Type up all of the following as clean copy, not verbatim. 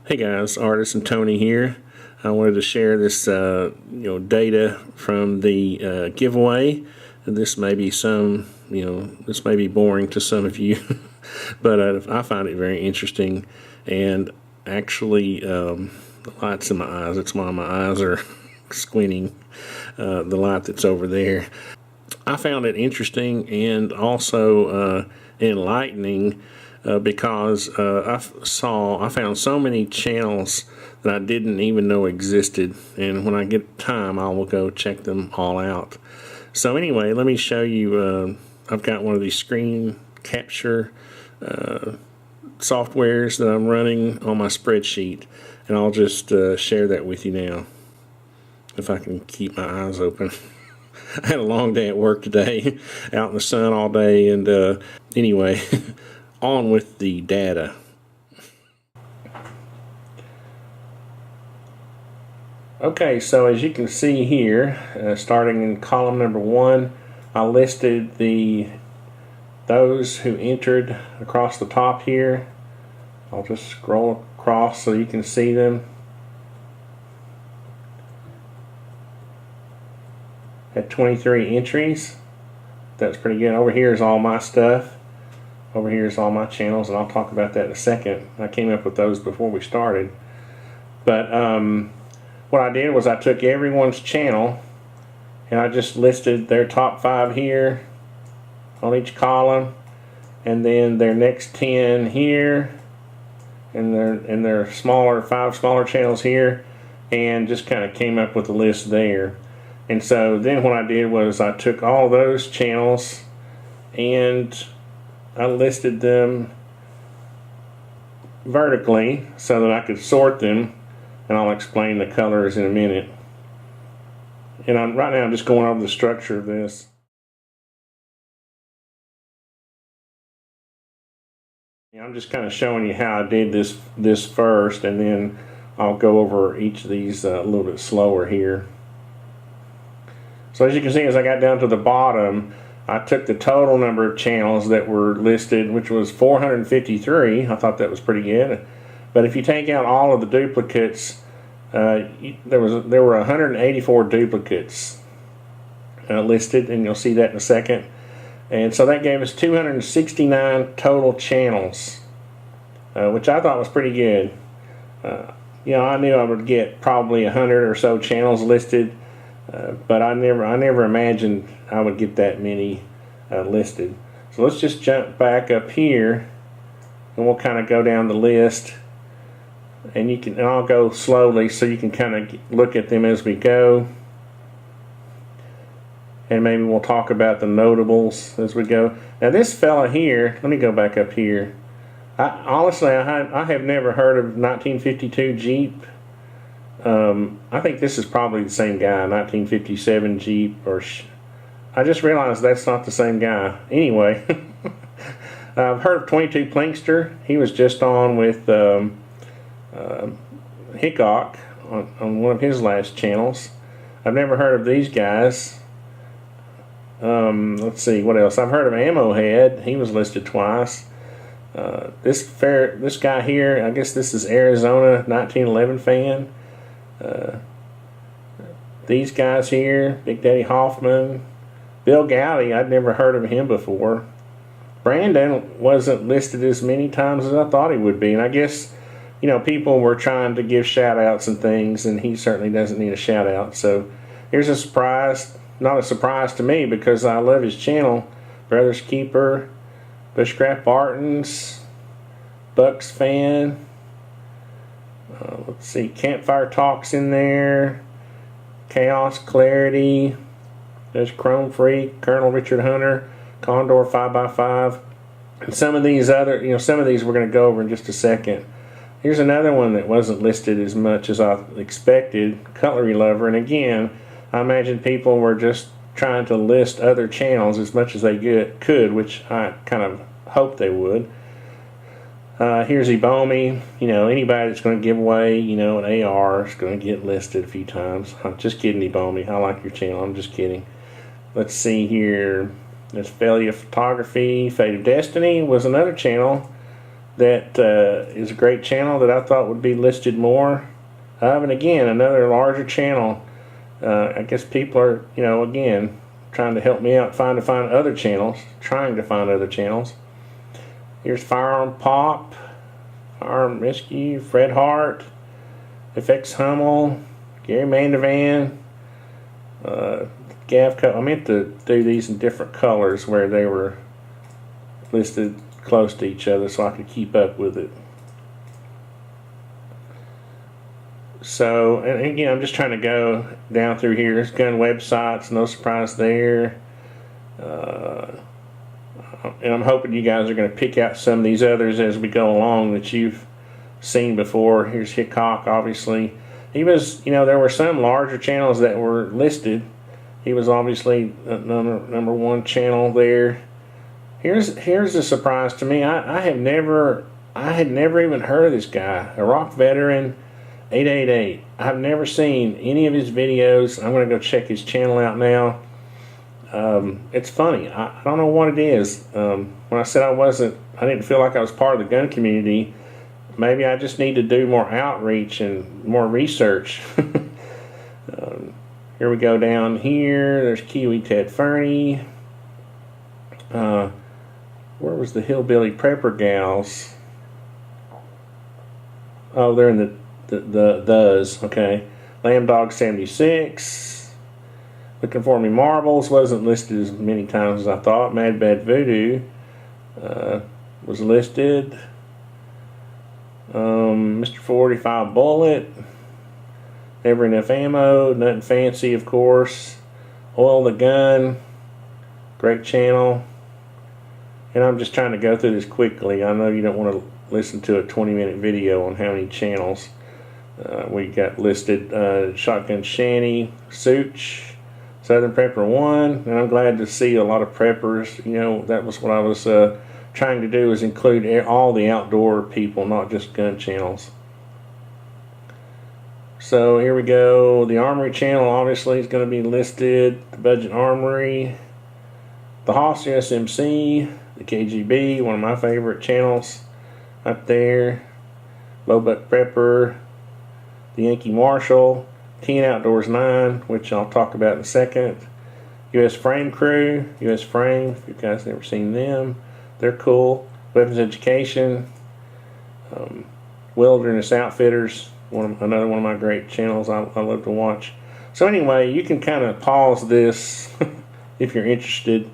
Hey guys, ArtisanTony here. I wanted to share this data from the giveaway. This may be this may be boring to some of you, but I find it very interesting. And actually, the light's in my eyes. It's why my eyes are squinting. The light that's over there. I found it interesting and also enlightening. Because I found so many channels that I didn't even know existed, and when I get time I will go check them all out. So anyway, let me show you. I've got one of these screen capture softwares that I'm running on my spreadsheet, and I'll just share that with you now if I can keep my eyes open. I had a long day at work today, out in the sun all day, and anyway. On with the data. Okay, so as you can see here, starting in column number 1, I listed those who entered across the top here. I'll just scroll across so you can see them. Had 23 entries. That's pretty good. Over here is all my stuff. Over here is all my channels, and I'll talk about that in a second. I came up with those before we started. But what I did was I took everyone's channel and I just listed their top 5 here on each column, and then their next 10 here, and their 5 smaller channels here, and just kind of came up with a list there. And so then what I did was I took all those channels and I listed them vertically so that I could sort them, and I'll explain the colors in a minute. And right now I'm just going over the structure of this. I'm just kind of showing you how I did this first, and then I'll go over each of these a little bit slower here. So as you can see, as I got down to the bottom, I took the total number of channels that were listed, which was 453. I thought that was pretty good. But if you take out all of the duplicates, there were 184 duplicates listed, and you'll see that in a second. And so that gave us 269 total channels, which I thought was pretty good. I knew I would get probably 100 or so channels listed, but I never imagined I would get that many listed. So let's just jump back up here, and we'll kind of go down the list, and I'll go slowly so you can kind of look at them as we go, and maybe we'll talk about the notables as we go. Now this fella here, let me go back up here. Honestly, I have never heard of 1952 Jeep. I think this is probably the same guy, 1957 Jeep, I just realized that's not the same guy. Anyway, I've heard of 22 Plinkster. He was just on with Hickok on one of his last channels. I've never heard of these guys. Let's see, what else? I've heard of Ammo Head. He was listed twice. This guy here, I guess this is Arizona 1911 fan. These guys here, Big Daddy Hoffman, Bill Gowdy, I'd never heard of him before. Brandon wasn't listed as many times as I thought he would be, and I guess people were trying to give shout outs and things, and he certainly doesn't need a shout out. So here's a surprise, not a surprise to me because I love his channel. Brothers Keeper, Bushcraft Bartons, Bucks Fan. Let's see, Campfire Talks in there, Chaos Clarity, there's Chrome Freak, Colonel Richard Hunter, Condor 5x5, and some of these some of these we're going to go over in just a second. Here's another one that wasn't listed as much as I expected, Cutlery Lover, and again, I imagine people were just trying to list other channels as much as they could, which I kind of hoped they would. Here's Ebomi. Anybody that's going to give away, an AR is going to get listed a few times. I'm just kidding, Ebomi. I like your channel. I'm just kidding. Let's see here. There's Failure Photography. Fate of Destiny was another channel that is a great channel that I thought would be listed more. And again, another larger channel. I guess people are, again, trying to help me out, trying to find other channels. Here's Firearm Pop, Firearm Rescue, Fred Hart, FX Hummel, Gary Mandovan, Gavco. I meant to do these in different colors where they were listed close to each other so I could keep up with it. So, and again, I'm just trying to go down through here. There's gun websites, no surprise there. And I'm hoping you guys are going to pick out some of these others as we go along that you've seen before. Here's Hickok, obviously. He was, there were some larger channels that were listed. He was obviously number one channel there. Here's a surprise to me. I had never even heard of this guy, Iraq veteran, 888. I've never seen any of his videos. I'm going to go check his channel out now. It's funny. I don't know what it is. When I said I didn't feel like I was part of the gun community. Maybe I just need to do more outreach and more research. Here we go down here. There's Kiwi Ted Fernie. Where was the Hillbilly Prepper Gals? Oh, they're in the okay. Lamb Dog 76. Looking for Me Marbles wasn't listed as many times as I thought. Mad Bad Voodoo was listed. Mr. 45 Bullet. Never Enough Ammo. Nothing Fancy, of course. Oil the Gun. Great channel. And I'm just trying to go through this quickly. I know you don't want to listen to a 20-minute video on how many channels we got listed. Shotgun Shanty, Such, Southern Prepper 1, and I'm glad to see a lot of preppers. That was what I was trying to do, is include all the outdoor people, not just gun channels. So here we go. The Armory channel obviously is going to be listed. The Budget Armory, the Hoss USMC, the KGB, one of my favorite channels up there. Low Buck Prepper, the Yankee Marshal, 10 Outdoors 9, which I'll talk about in a second. US Frame Crew, US Frame, if you guys never seen them, they're cool. Weapons Education, Wilderness Outfitters, another one of my great channels I love to watch. So anyway, you can kind of pause this if you're interested.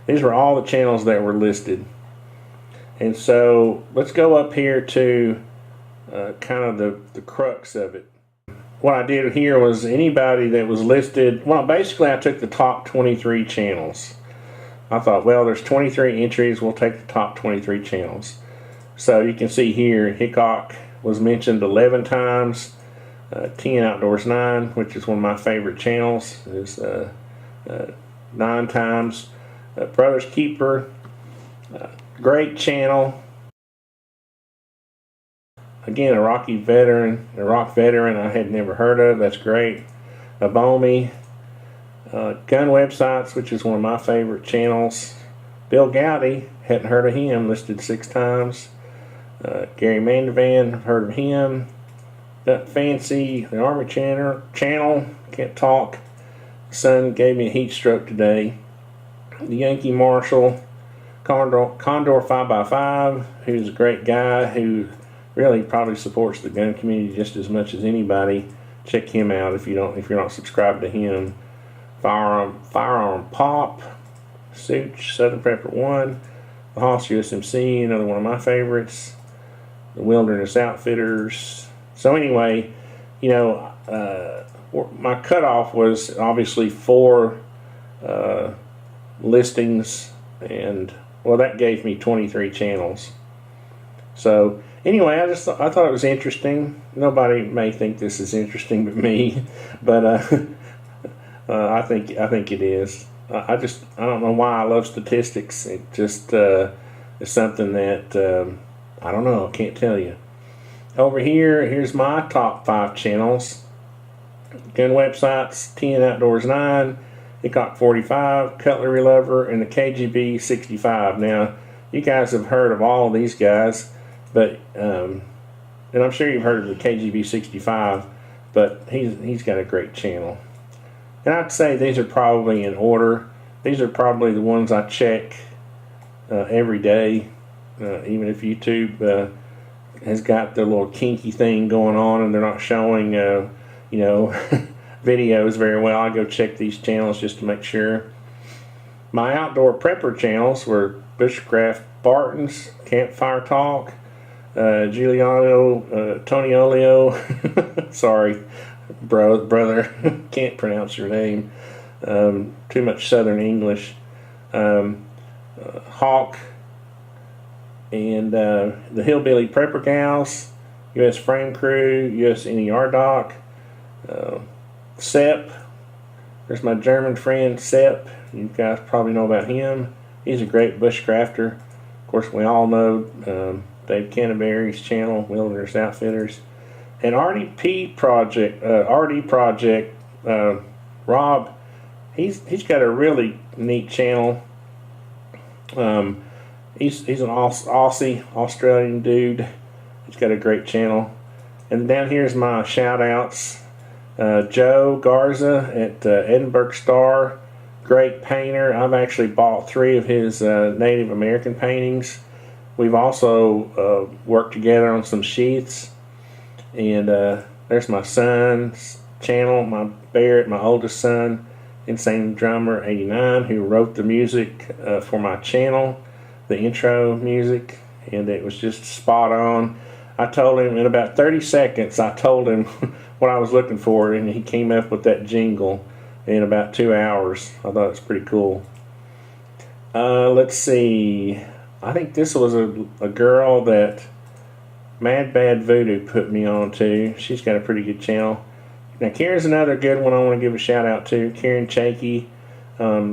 These were all the channels that were listed. And so let's go up here to kind of the crux of it. What I did here was anybody that was listed, well, basically I took the top 23 channels. I thought, well, there's 23 entries, we'll take the top 23 channels. So you can see here, Hickok was mentioned 11 times, 10 Outdoors 9, which is one of my favorite channels, is 9 times. Brothers Keeper, great channel. Again, Iraq veteran I had never heard of. That's great. Abomi, Gun Websites, which is one of my favorite channels. Bill Gowdy, hadn't heard of him, listed 6 times. Gary Mandovan, heard of him. Nothing Fancy, the Army channel, can't talk. Son gave me a heat stroke today. The Yankee Marshal, Condor 5x5, who's a great guy who really probably supports the gun community just as much as anybody. Check him out if you're not subscribed to him. Firearm Pop, Such, Southern Prepper 1, the Hoss USMC, another one of my favorites. The Wilderness Outfitters. So anyway, my cutoff was obviously 4 listings, and well, that gave me 23 channels. So anyway, I thought it was interesting. Nobody may think this is interesting but me, but I think it is. I don't know why I love statistics. It just is something that I don't know. I can't tell you. Over here's my top 5 channels. Gun Websites, 10 Outdoors 9, Hickok 45, Cutlery Lover, and the KGB 65. Now, you guys have heard of all of these guys. But and I'm sure you've heard of the KGB65, but he's got a great channel. And I'd say these are probably in order. These are probably the ones I check every day, even if YouTube has got their little kinky thing going on and they're not showing, videos very well. I go check these channels just to make sure. My outdoor prepper channels were Bushcraft Bartons, Campfire Talk, Giuliano Toniolio. Sorry, brother, can't pronounce your name. Too much Southern English. Hawk, and the Hillbilly Prepper Gals, U.S. Frame Crew, U.S. NER Doc, Sepp. There's my German friend Sepp. You guys probably know about him. He's a great bushcrafter. Of course, we all know Dave Canterbury's channel, Wilderness Outfitters, and RD Project. Rob, he's got a really neat channel. He's an Aussie, Australian dude. He's got a great channel. And down here's my shout outs. Joe Garza at Edinburgh Star, great painter. I've actually bought 3 of his Native American paintings. We've also worked together on some sheaths. And there's my son's channel, my Barrett, my oldest son, Insane Drummer 89, who wrote the music for my channel, the intro music, and it was just spot on. I told him in about 30 seconds, I told him what I was looking for, and he came up with that jingle in about 2 hours. I thought it was pretty cool. Let's see. I think this was a girl that Mad Bad Voodoo put me on to. She's got a pretty good channel. Now, Karen's another good one I want to give a shout out to. Karen Chakey.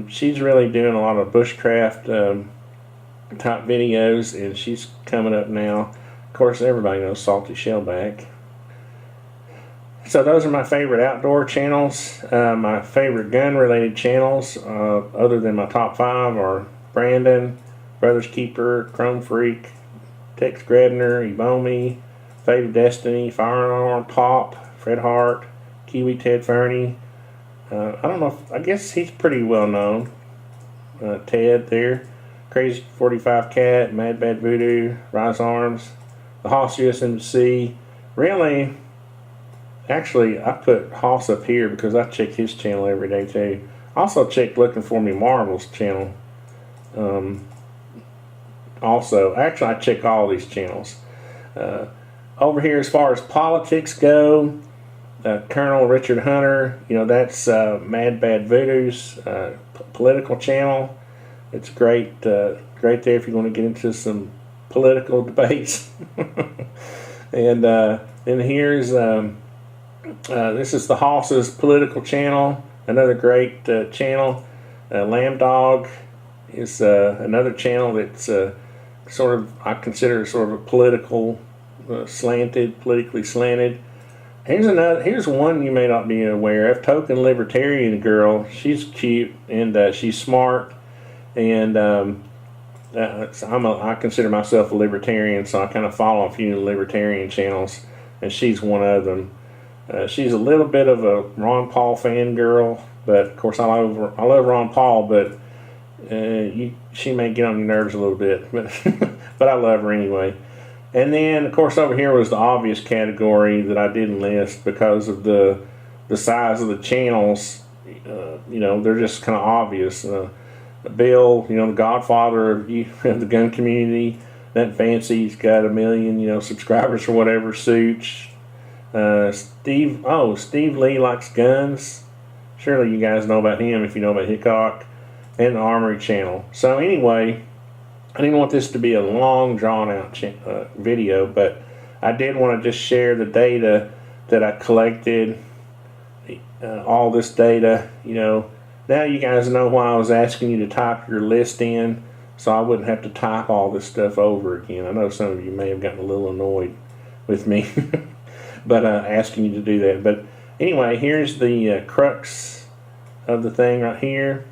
She's really doing a lot of bushcraft type videos, and she's coming up now. Of course, everybody knows Salty Shellback. So those are my favorite outdoor channels. My favorite gun-related channels, other than my top 5, are Brandon, Brothers Keeper, Chrome Freak, Tex Grebner, Ebomi, Fate of Destiny, Firearm Pop, Fred Hart, Kiwi Ted Fernie. I don't know I guess he's pretty well known. Ted there. Crazy 45 Cat, Mad Bad Voodoo, Rise Arms, the Hoss USMC. Really, actually, I put Hoss up here because I check his channel every day too. I also check Looking For Me Marvel's channel. Also, actually, I check all these channels. Over here, as far as politics go, Colonel Richard Hunter, that's Mad Bad Voodoo's political channel. It's great there if you want to get into some political debates. And then here's this is the Hoss's political channel, another great channel. Lamb Dog is another channel that's I consider sort of a political politically slanted. Here's one you may not be aware of. Token Libertarian Girl. She's cute and she's smart, and I consider myself a libertarian, so I kind of follow a few libertarian channels, and she's one of them. She's a little bit of a Ron Paul fangirl, but of course I love Ron Paul, but she may get on your nerves a little bit, but I love her anyway. And then, of course, over here was the obvious category that I didn't list because of the size of the channels. They're just kind of obvious. Bill, the godfather of the gun community, that fancy's got 1 million, subscribers or whatever. Such. Steve Lee likes guns. Surely you guys know about him if you know about Hickok. And the Armory channel. So anyway, I didn't want this to be a long, drawn-out video, but I did want to just share the data that I collected, all this data. Now you guys know why I was asking you to type your list in, so I wouldn't have to type all this stuff over again. I know some of you may have gotten a little annoyed with me, but asking you to do that. But anyway, here's the crux of the thing right here.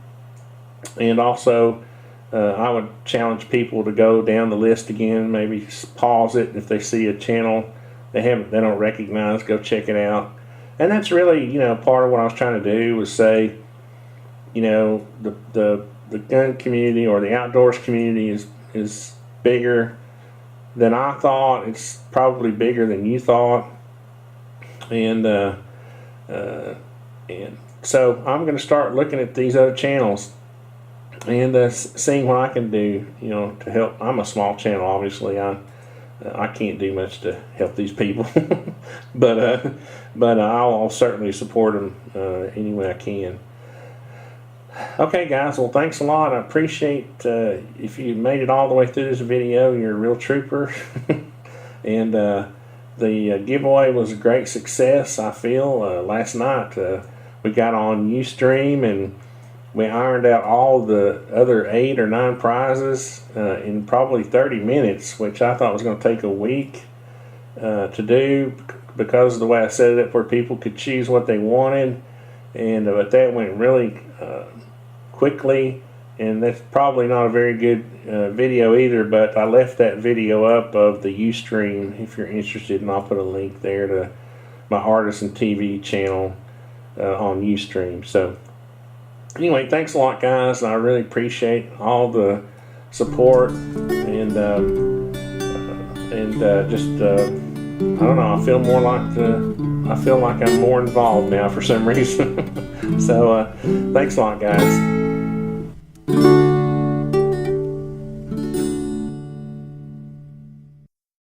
And also, I would challenge people to go down the list again, maybe pause it if they see a channel they don't recognize, go check it out. And that's really, part of what I was trying to do was say, the gun community or the outdoors community is bigger than I thought. It's probably bigger than you thought, and so I'm going to start looking at these other channels and seeing what I can do, to help. I'm a small channel, obviously. I can't do much to help these people, but I'll certainly support them any way I can. Okay, guys. Well, thanks a lot. I appreciate if you made it all the way through this video. You're a real trooper, and the giveaway was a great success. I feel last night we got on Ustream and we ironed out all the other 8 or 9 prizes in probably 30 minutes, which I thought was going to take a week to do because of the way I set it up where people could choose what they wanted. And but that went really quickly, and that's probably not a very good video either, but I left that video up of the Ustream if you're interested, and I'll put a link there to my Artisan TV channel on Ustream. So anyway, thanks a lot, guys. I really appreciate all the support, and just I don't know, I feel like I'm more involved now for some reason. So thanks a lot, guys.